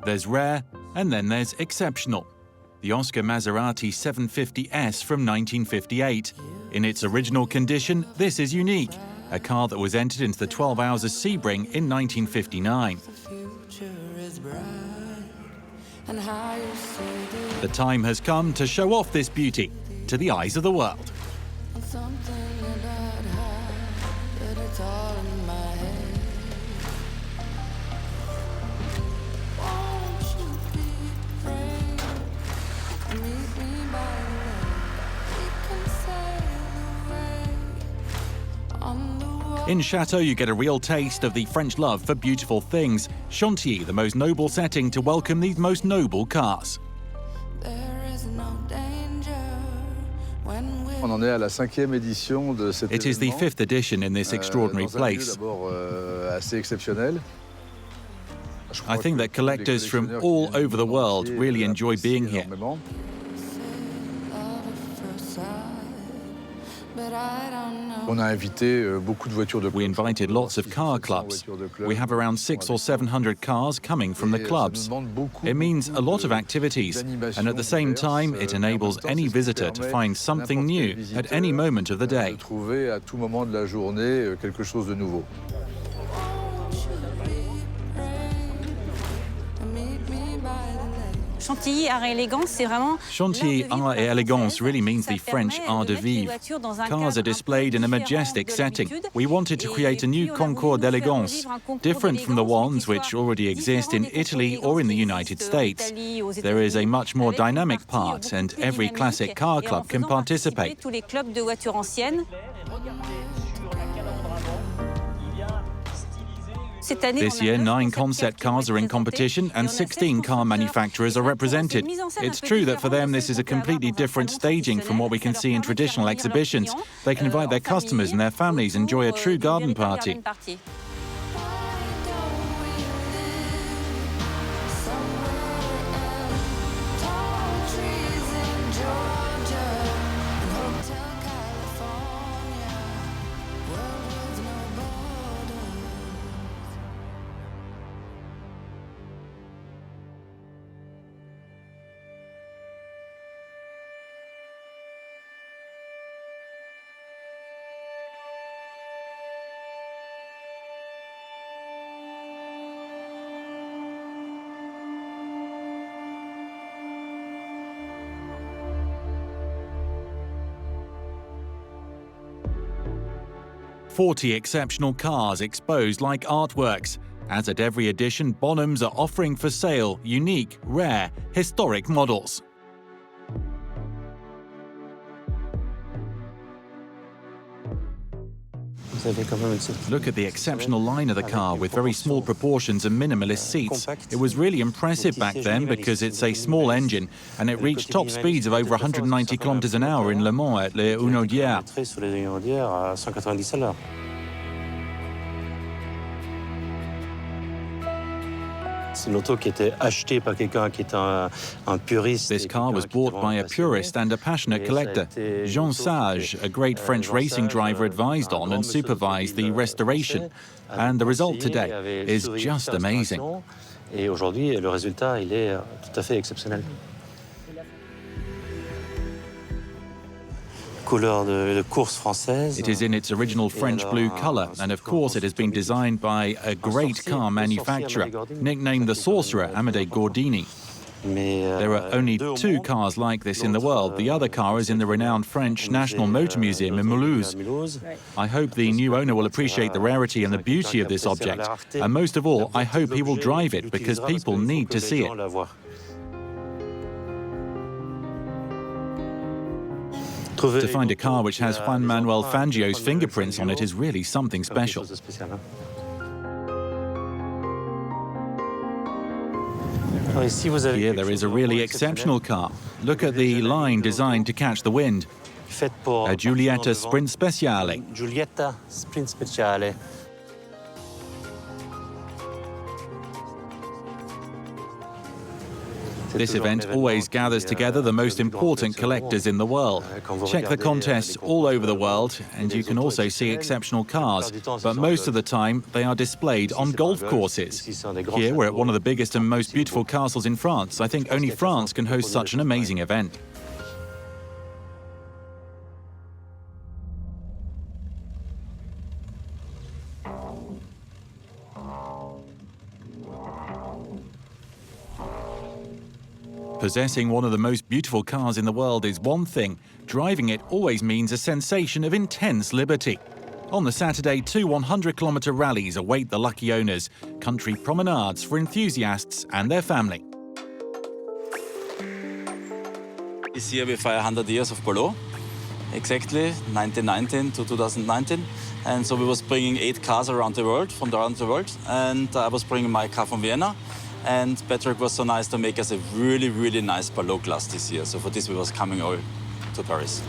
There's rare, and then there's exceptional. The Oscar Maserati 750S from 1958. In its original condition, this is unique, a car that was entered into the 12 Hours of Sebring in 1959. The time has come to show off this beauty to the eyes of the world. In Château, you get a real taste of the French love for beautiful things. Chantilly, the most noble setting to welcome these most noble cars. It is the 5th edition in this extraordinary place. I think that collectors from all over the world really enjoy being here. We invited lots of car clubs. We have around 600 or 700 cars coming from the clubs. It means a lot of activities, and at the same time, it enables any visitor to find something new at any moment of the day. Chantilly Art et Elegance, c'est vraiment Chantilly Art et Elegance really means the French art de vivre. Cars are displayed in a majestic setting. We wanted to create a new Concours d'Elegance, different from the ones which already exist in Italy or in the United States. There is a much more dynamic part, and every classic car club can participate. This year, 9 concept cars are in competition and 16 car manufacturers are represented. It's true that for them this is a completely different staging from what we can see in traditional exhibitions. They can invite their customers and their families and enjoy a true garden party. "40 exceptional cars exposed like artworks. As at every edition, Bonhams are offering for sale unique, rare, historic models. Look at the exceptional line of the car with very small proportions and minimalist seats. It was really impressive back then because it's a small engine and it reached top speeds of over 190 kilometers an hour in Le Mans at Les Unaudières. This car was bought by a purist and a passionate collector. Jean Sage, a great French racing driver, advised on and supervised the restoration. And the result today is just amazing. It is in its original French blue color, and of course it has been designed by a great car manufacturer, nicknamed the Sorcerer, Amédée Gordini. There are only 2 cars like this in the world. The other car is in the renowned French National Motor Museum in Mulhouse. I hope the new owner will appreciate the rarity and the beauty of this object, and most of all, I hope he will drive it because people need to see it. To find a car which has Juan Manuel Fangio's fingerprints on it is really something special. Here there is a really exceptional car. Look at the line designed to catch the wind. A Giulietta Sprint Speciale. This event always gathers together the most important collectors in the world. Check the contests all over the world, and you can also see exceptional cars, but most of the time they are displayed on golf courses. Here we're at one of the biggest and most beautiful castles in France. I think only France can host such an amazing event. Possessing one of the most beautiful cars in the world is one thing. Driving it always means a sensation of intense liberty. On the Saturday, 2 100-kilometer rallies await the lucky owners, country promenades for enthusiasts and their family. This year we fire 100 years of Polo, exactly 1919 to 2019. And so we was bringing 8 cars around the world, and I was bringing my car from Vienna. And Patrick was so nice to make us a really, really nice Polo class this year. So for this we was coming all to Paris.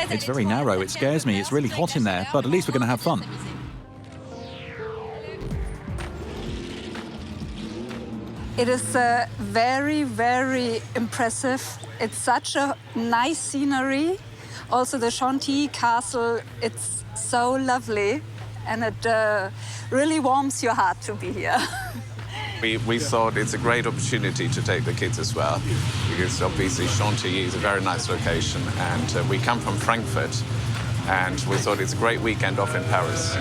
It's very narrow, it scares me, it's really hot in there, but at least we're going to have fun. It is very, very impressive. It's such a nice scenery. Also the Chantilly castle, it's so lovely, and it really warms your heart to be here. We thought it's a great opportunity to take the kids as well, because obviously Chantilly is a very nice location, and we come from Frankfurt, and we thought it's a great weekend off in Paris.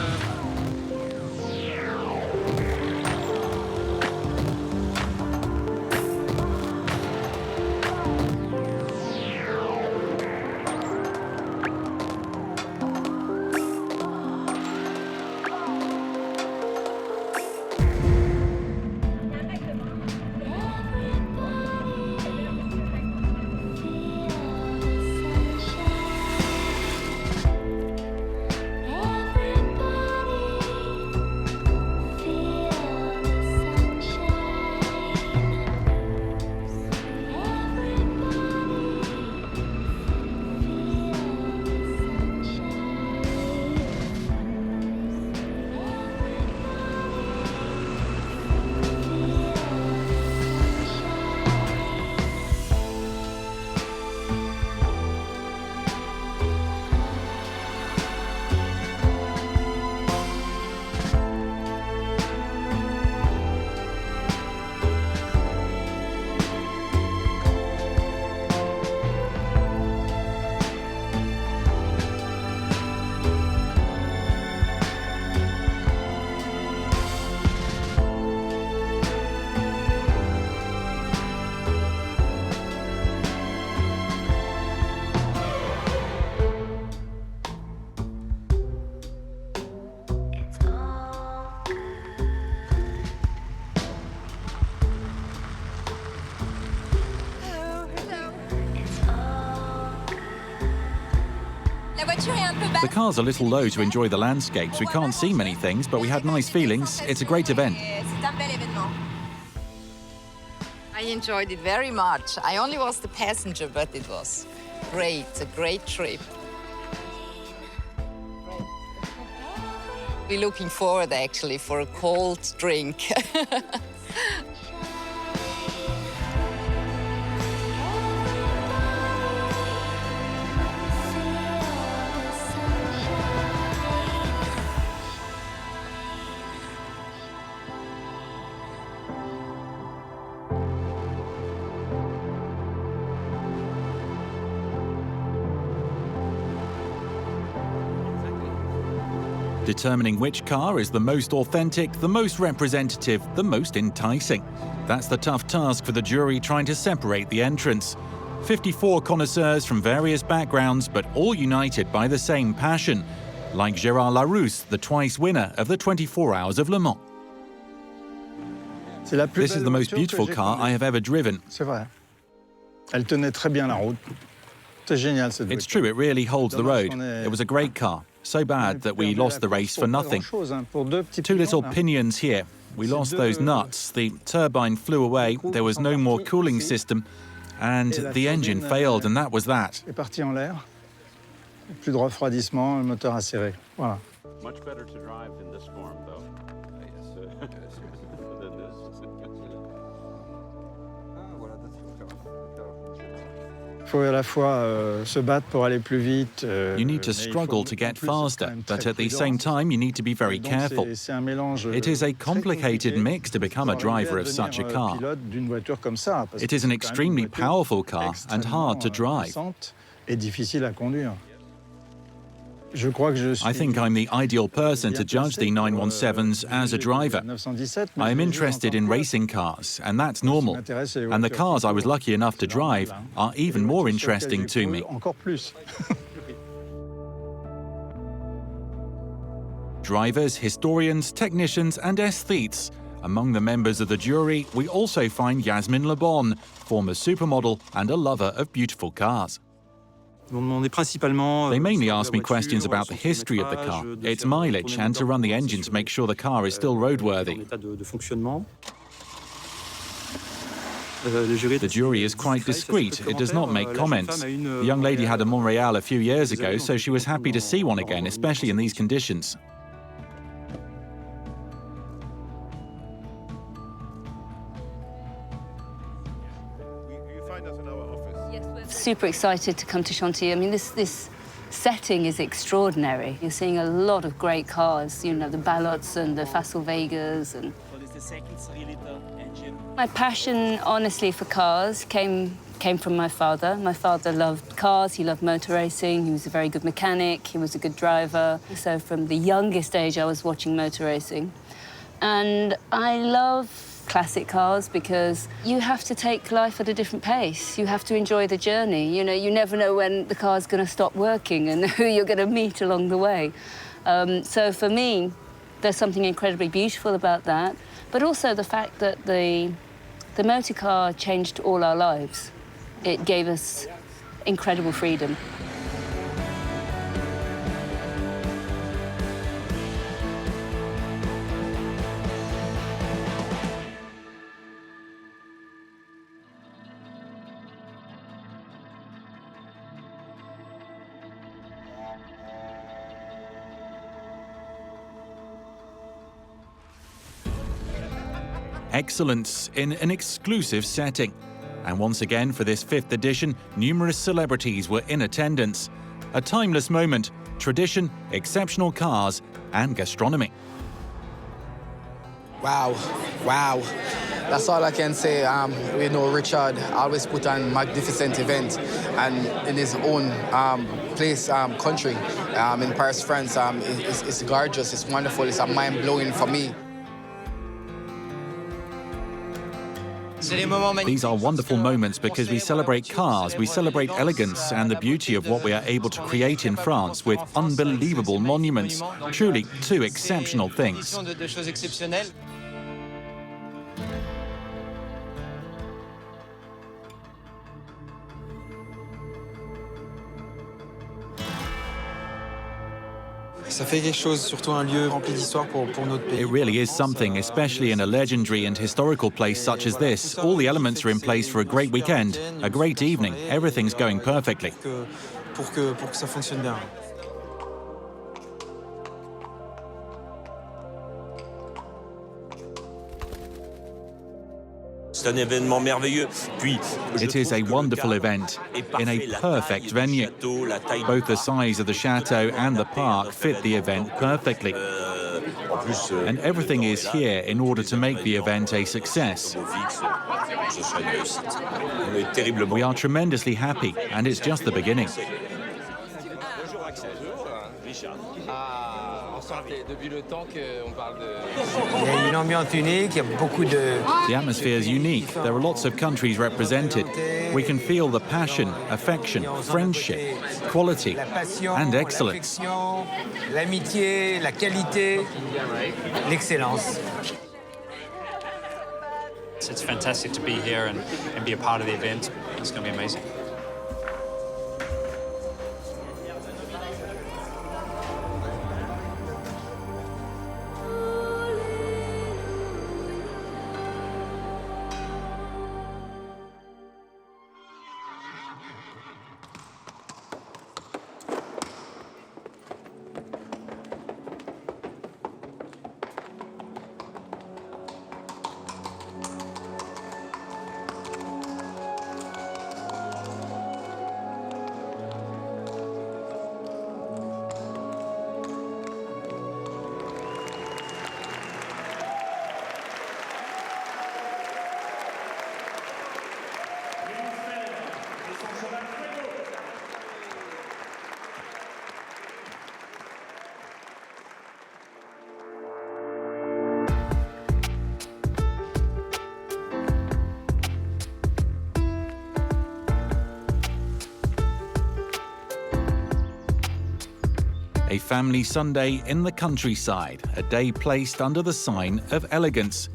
The car's a little low to enjoy the landscapes. We can't see many things, but we had nice feelings. It's a great event. I enjoyed it very much. I only was the passenger, but it was great, a great trip. We're looking forward, actually, for a cold drink. Determining which car is the most authentic, the most representative, the most enticing. That's the tough task for the jury trying to separate the entrants. 54 connoisseurs from various backgrounds, but all united by the same passion, like Gérard Larousse, the twice winner of the 24 Hours of Le Mans. This is the most beautiful car I have ever driven. It's true, it really holds the road. It was a great car. So bad that we lost the race for nothing. 2 little pinions here. We lost those nuts. The turbine flew away. There was no more cooling system. And the engine failed, and that was that. Plus de refroidissement, le moteur a serré. Voilà. Much better to drive in this form, though. Il faut à la fois se battre pour aller plus vite. You need to struggle to get faster, but at the same time, you need to be very careful. It is a complicated mix to become a driver of such a car. It is an extremely powerful car and hard to drive. Et difficile à conduire. I think I'm the ideal person to judge the 917s as a driver. I am interested in racing cars, and that's normal. And the cars I was lucky enough to drive are even more interesting to me. Drivers, historians, technicians, and aesthetes. Among the members of the jury, we also find Yasmin Le Bon, former supermodel and a lover of beautiful cars. They mainly ask me questions about the history of the car, its mileage, and to run the engine to make sure the car is still roadworthy. The jury is quite discreet. It does not make comments. The young lady had a Montreal a few years ago, so she was happy to see one again, especially in these conditions. Super excited to come to Chantilly. I mean, this setting is extraordinary. You're seeing a lot of great cars, you know, the Ballots and the Facel Vegas. And my passion, honestly, for cars came from my father. My father loved cars, he loved motor racing, he was a very good mechanic, he was a good driver. So from the youngest age, I was watching motor racing. And I love classic cars because you have to take life at a different pace. You have to enjoy the journey. You know, you never know when the car's going to stop working and who you're going to meet along the way. So for me, there's something incredibly beautiful about that, but also the fact that the motor car changed all our lives. It gave us incredible freedom. Excellence in an exclusive setting. And once again, for this 5th edition, numerous celebrities were in attendance. A timeless moment, tradition, exceptional cars, and gastronomy. Wow, wow. That's all I can say. We know Richard always put on magnificent event, and in his own place, country, in Paris, France. It's gorgeous, it's wonderful, it's mind-blowing for me. These are wonderful moments because we celebrate cars, we celebrate elegance and the beauty of what we are able to create in France with unbelievable monuments. Truly, 2 exceptional things. It really is something, especially in a legendary and historical place such as this. All the elements are in place for a great weekend, a great evening. Everything's going perfectly. It is a wonderful event in a perfect venue. Both the size of the chateau and the park fit the event perfectly. And everything is here in order to make the event a success. We are tremendously happy, and it's just the beginning. The atmosphere is unique. There are lots of countries represented. We can feel the passion, affection, friendship, quality, and excellence. L'amitié, la qualité, l'excellence. It's fantastic to be here and be a part of the event. It's going to be amazing. A family Sunday in the countryside, a day placed under the sign of Elegance.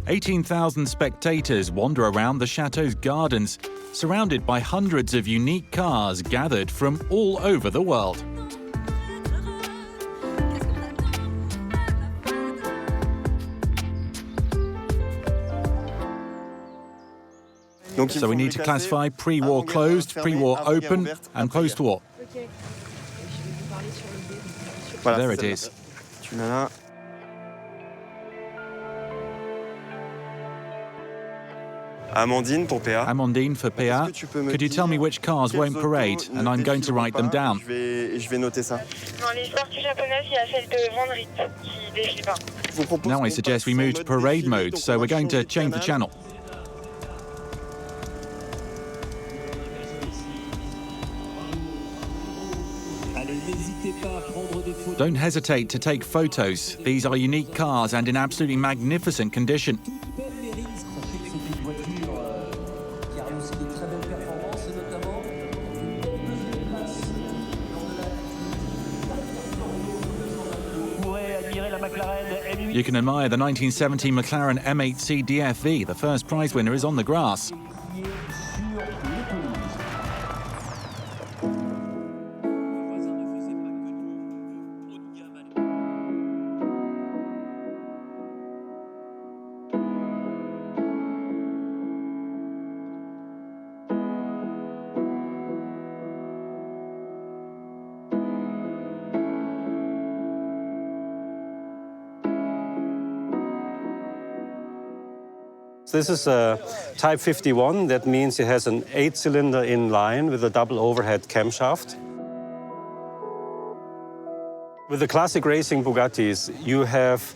18,000 spectators wander around the chateau's gardens, surrounded by hundreds of unique cars gathered from all over the world. So we need to classify pre-war closed, pre-war open, and post-war. There it is. Amandine pour PA. Amandine for PA. Could you tell me which cars won't parade? And I'm going to write them down. Now I suggest we move to parade mode, so we're going to change the channel. Don't hesitate to take photos. These are unique cars and in absolutely magnificent condition. You can admire the 1970 McLaren M8C DFV. The first prize winner is on the grass. This is a Type 51. That means it has an 8-cylinder inline with a double overhead camshaft. With the classic racing Bugattis, you have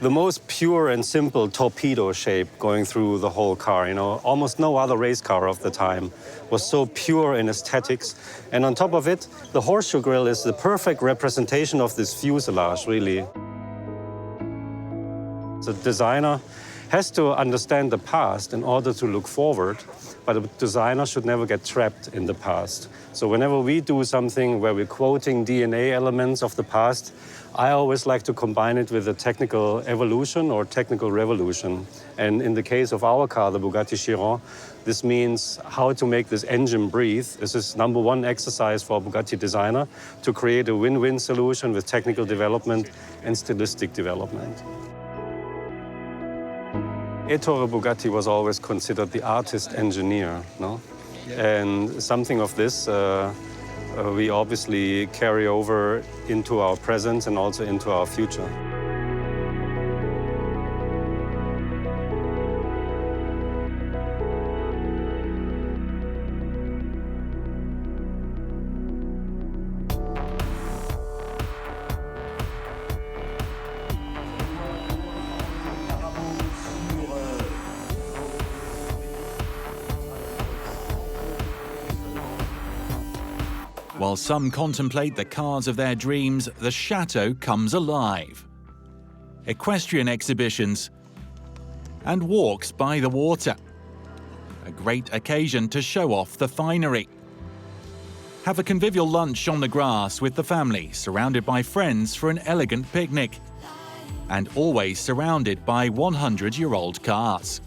the most pure and simple torpedo shape going through the whole car. You know, almost no other race car of the time was so pure in aesthetics. And on top of it, the horseshoe grille is the perfect representation of this fuselage, really. The designer has to understand the past in order to look forward, but a designer should never get trapped in the past. So whenever we do something where we're quoting DNA elements of the past, I always like to combine it with a technical evolution or technical revolution. And in the case of our car, the Bugatti Chiron, this means how to make this engine breathe. This is #1 exercise for a Bugatti designer to create a win-win solution with technical development and stylistic development. Ettore Bugatti was always considered the artist engineer, no? And something of this we obviously carry over into our present and also into our future. While some contemplate the cars of their dreams, the chateau comes alive. Equestrian exhibitions and walks by the water. A great occasion to show off the finery. Have a convivial lunch on the grass with the family, surrounded by friends for an elegant picnic. And always surrounded by 100-year-old cars.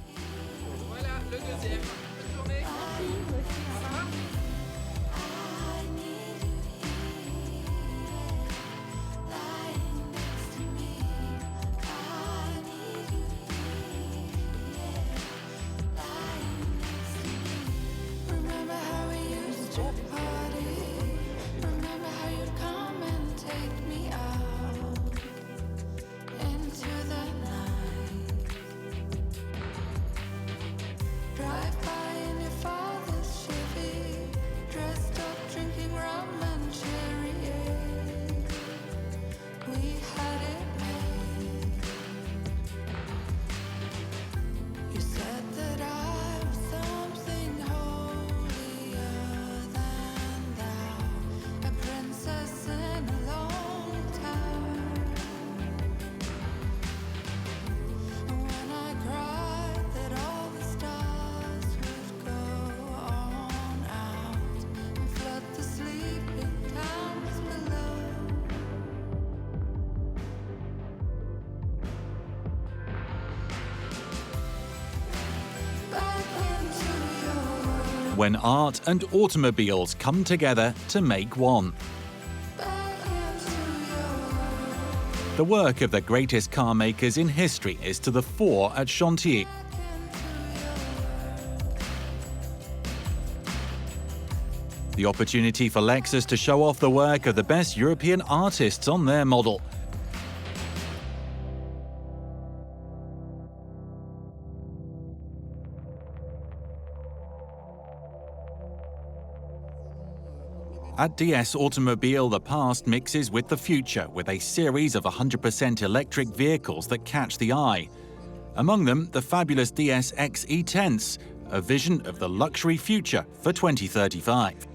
when art and automobiles come together to make one. The work of the greatest car makers in history is to the fore at Chantilly. The opportunity for Lexus to show off the work of the best European artists on their model. At DS Automobile, the past mixes with the future with a series of 100% electric vehicles that catch the eye. Among them, the fabulous DS X E-Tense, a vision of the luxury future for 2035.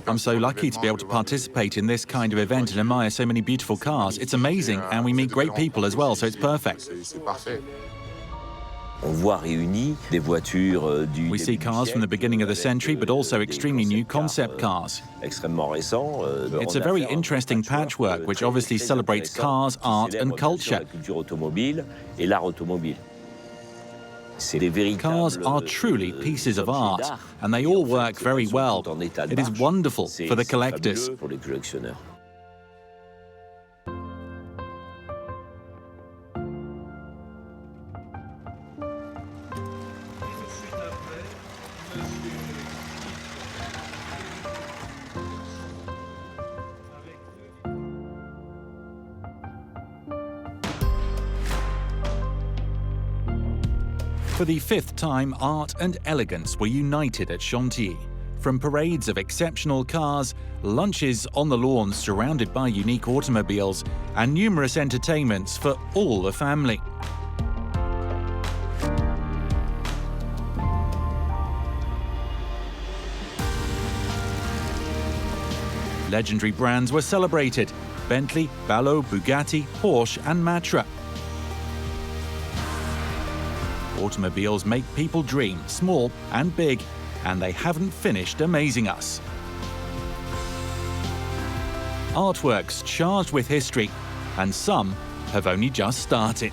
I'm so lucky to be able to participate in this kind of event and admire so many beautiful cars. It's amazing, and we meet great people as well, so it's perfect. We see cars from the beginning of the century, but also extremely new concept cars. It's a very interesting patchwork, which obviously celebrates cars, art and culture. Cars are truly pieces of art, and they all work very well. It is wonderful for the collectors. For the fifth time, art and elegance were united at Chantilly. From parades of exceptional cars, lunches on the lawns surrounded by unique automobiles, and numerous entertainments for all the family. Legendary brands were celebrated: Bentley, Ballot, Bugatti, Porsche and Matra. Automobiles make people dream, small and big, and they haven't finished amazing us. Artworks charged with history, and some have only just started.